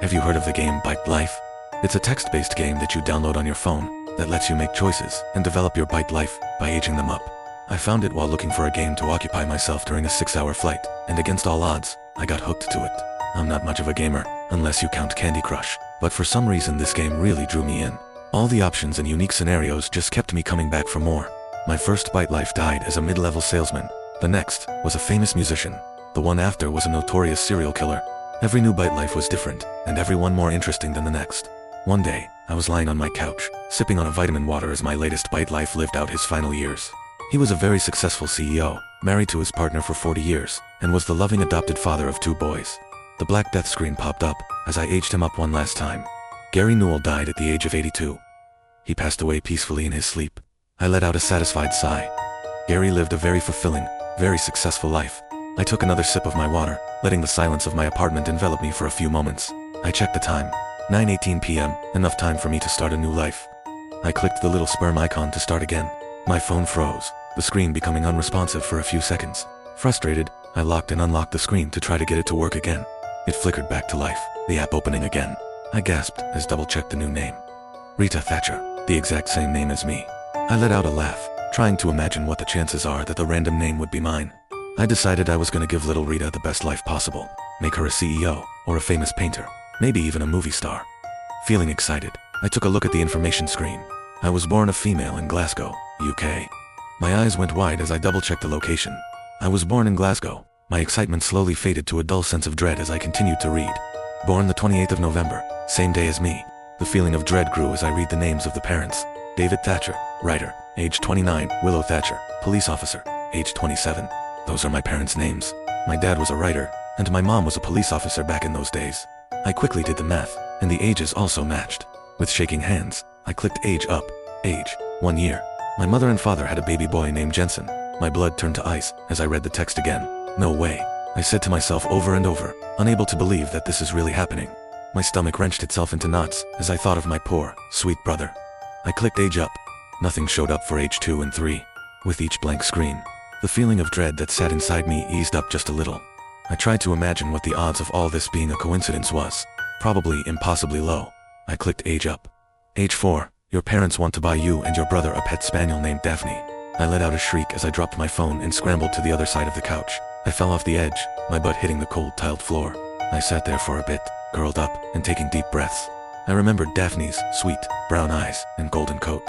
Have you heard of the game Bitlife? It's a text-based game that you download on your phone that lets you make choices and develop your Bitlife by aging them up. I found it while looking for a game to occupy myself during a 6-hour flight, and against all odds, I got hooked to it. I'm not much of a gamer, unless you count Candy Crush, but for some reason this game really drew me in. All the options and unique scenarios just kept me coming back for more. My first Bitlife died as a mid-level salesman. The next was a famous musician. The one after was a notorious serial killer. Every new Bitlife was different, and every one more interesting than the next. One day, I was lying on my couch, sipping on a vitamin water as my latest Bitlife lived out his final years. He was a very successful CEO, married to his partner for 40 years, and was the loving adopted father of 2 boys. The Black Death screen popped up as I aged him up one last time. Gary Newell died at the age of 82. He passed away peacefully in his sleep. I let out a satisfied sigh. Gary lived a very fulfilling, very successful life. I took another sip of my water, letting the silence of my apartment envelop me for a few moments. I checked the time. 9:18 p.m., enough time for me to start a new life. I clicked the little sperm icon to start again. My phone froze, the screen becoming unresponsive for a few seconds. Frustrated, I locked and unlocked the screen to try to get it to work again. It flickered back to life, the app opening again. I gasped as double-checked the new name. Rita Thatcher, the exact same name as me. I let out a laugh, trying to imagine what the chances are that the random name would be mine. I decided I was going to give little Rita the best life possible, make her a CEO, or a famous painter, maybe even a movie star. Feeling excited, I took a look at the information screen. I was born a female in Glasgow, UK. My eyes went wide as I double-checked the location. I was born in Glasgow. My excitement slowly faded to a dull sense of dread as I continued to read. Born the 28th of November, same day as me. The feeling of dread grew as I read the names of the parents. David Thatcher, writer, age 29, Willow Thatcher, police officer, age 27. Those are my parents' names. My dad was a writer, and my mom was a police officer back in those days. I quickly did the math, and the ages also matched. With shaking hands, I clicked age up. Age, 1 year. My mother and father had a baby boy named Jensen. My blood turned to ice as I read the text again. No way, I said to myself over and over, unable to believe that this is really happening. My stomach wrenched itself into knots as I thought of my poor, sweet brother. I clicked age up. Nothing showed up for age 2 and 3. With each blank screen, the feeling of dread that sat inside me eased up just a little. I tried to imagine what the odds of all this being a coincidence was. Probably impossibly low. I clicked age up. Age 4, your parents want to buy you and your brother a pet spaniel named Daphne. I let out a shriek as I dropped my phone and scrambled to the other side of the couch. I fell off the edge, my butt hitting the cold tiled floor. I sat there for a bit, curled up and taking deep breaths. I remembered Daphne's sweet, brown eyes and golden coat.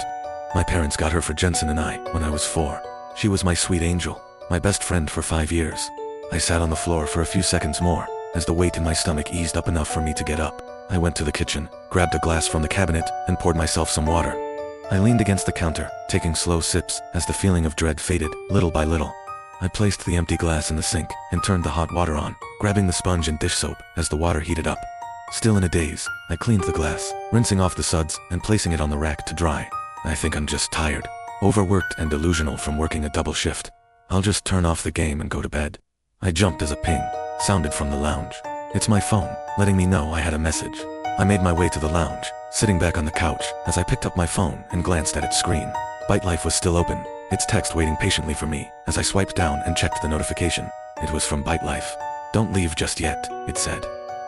My parents got her for Jensen and I when I was 4. She was my sweet angel, my best friend for 5 years. I sat on the floor for a few seconds more, as the weight in my stomach eased up enough for me to get up. I went to the kitchen, grabbed a glass from the cabinet, and poured myself some water. I leaned against the counter, taking slow sips as the feeling of dread faded, little by little. I placed the empty glass in the sink and turned the hot water on, grabbing the sponge and dish soap as the water heated up. Still in a daze, I cleaned the glass, rinsing off the suds and placing it on the rack to dry. I think I'm just tired, overworked and delusional from working a double shift. I'll just turn off the game and go to bed. I jumped as a ping sounded from the lounge. It's my phone, letting me know I had a message. I made my way to the lounge, sitting back on the couch as I picked up my phone and glanced at its screen. Bitlife was still open, its text waiting patiently for me as I swiped down and checked the notification. It was from Bitlife. Don't leave just yet, it said.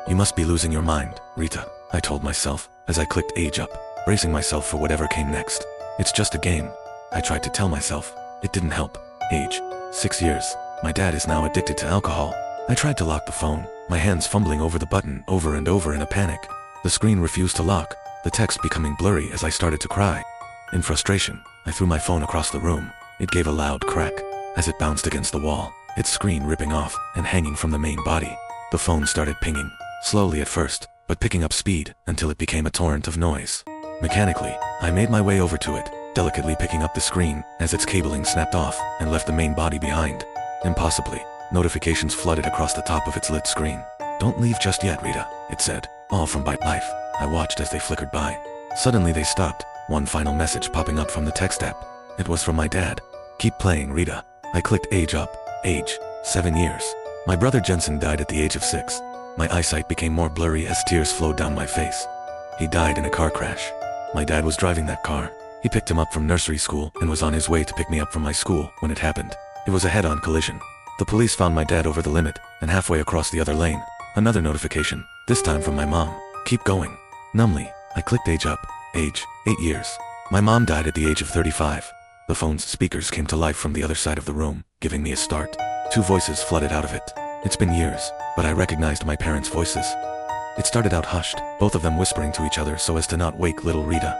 You must be losing your mind, Rita, I told myself as I clicked age up, bracing myself for whatever came next. It's just a game, I tried to tell myself. It didn't help. Age, 6 years. My dad is now addicted to alcohol. I tried to lock the phone, my hands fumbling over the button over and over in a panic. The screen refused to lock, the text becoming blurry as I started to cry. In frustration, I threw my phone across the room. It gave a loud crack as it bounced against the wall, its screen ripping off and hanging from the main body. The phone started pinging, slowly at first, but picking up speed until it became a torrent of noise. Mechanically, I made my way over to it, delicately picking up the screen as its cabling snapped off and left the main body behind. Impossibly, notifications flooded across the top of its lit screen. Don't leave just yet, Rita, it said, all from Bitlife. I watched as they flickered by. Suddenly they stopped, one final message popping up from the text app. It was from my dad. Keep playing, Rita. I clicked age up. Age, 7 years. My brother Jensen died at the age of 6. My eyesight became more blurry as tears flowed down my face. He died in a car crash. My dad was driving that car. He picked him up from nursery school and was on his way to pick me up from my school when it happened. It was a head-on collision. The police found my dad over the limit and halfway across the other lane. Another notification, this time from my mom. Keep going. Numbly, I clicked age up. Age, 8 years. My mom died at the age of 35. The phone's speakers came to life from the other side of the room, giving me a start. 2 voices flooded out of it. It's been years, but I recognized my parents' voices. It started out hushed, both of them whispering to each other so as to not wake little Rita.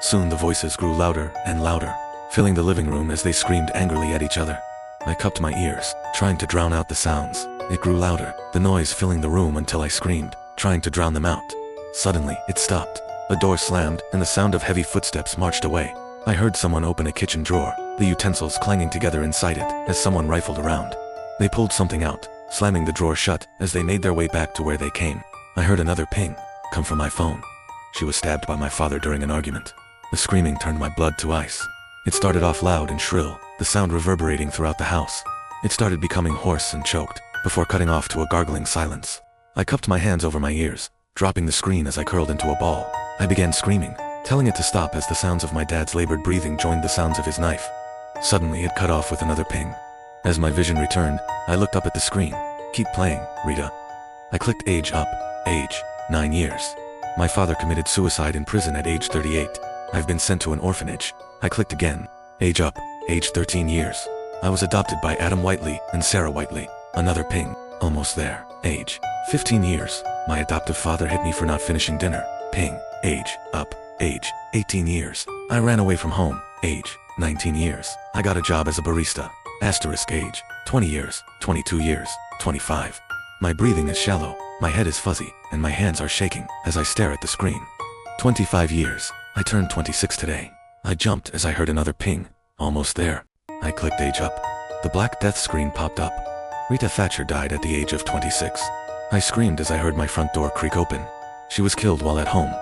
Soon the voices grew louder and louder, filling the living room as they screamed angrily at each other. I cupped my ears, trying to drown out the sounds. It grew louder, the noise filling the room until I screamed, trying to drown them out. Suddenly, it stopped. A door slammed, and the sound of heavy footsteps marched away. I heard someone open a kitchen drawer, the utensils clanging together inside it as someone rifled around. They pulled something out, slamming the drawer shut as they made their way back to where they came. I heard another ping come from my phone. She was stabbed by my father during an argument. The screaming turned my blood to ice. It started off loud and shrill, the sound reverberating throughout the house. It started becoming hoarse and choked, before cutting off to a gargling silence. I cupped my hands over my ears, dropping the screen as I curled into a ball. I began screaming, telling it to stop as the sounds of my dad's labored breathing joined the sounds of his knife. Suddenly it cut off with another ping. As my vision returned, I looked up at the screen. Keep playing, Rita. I clicked age up. Age, 9 years. My father committed suicide in prison at age 38. I've been sent to an orphanage. I clicked again. Age up. Age 13 years. I was adopted by Adam Whiteley and Sarah Whiteley. Another ping. Almost there. Age, 15 years. My adoptive father hit me for not finishing dinner. Ping. Age up. Age, 18 years. I ran away from home. Age, 19 years. I got a job as a barista. Asterisk age, 20 years, 22 years, 25. My breathing is shallow, my head is fuzzy, and my hands are shaking as I stare at the screen. 25 years. I turned 26 today. I jumped as I heard another ping. Almost there. I clicked age up. The black death screen popped up. Rita Thatcher died at the age of 26. I screamed as I heard my front door creak open. She was killed while at home.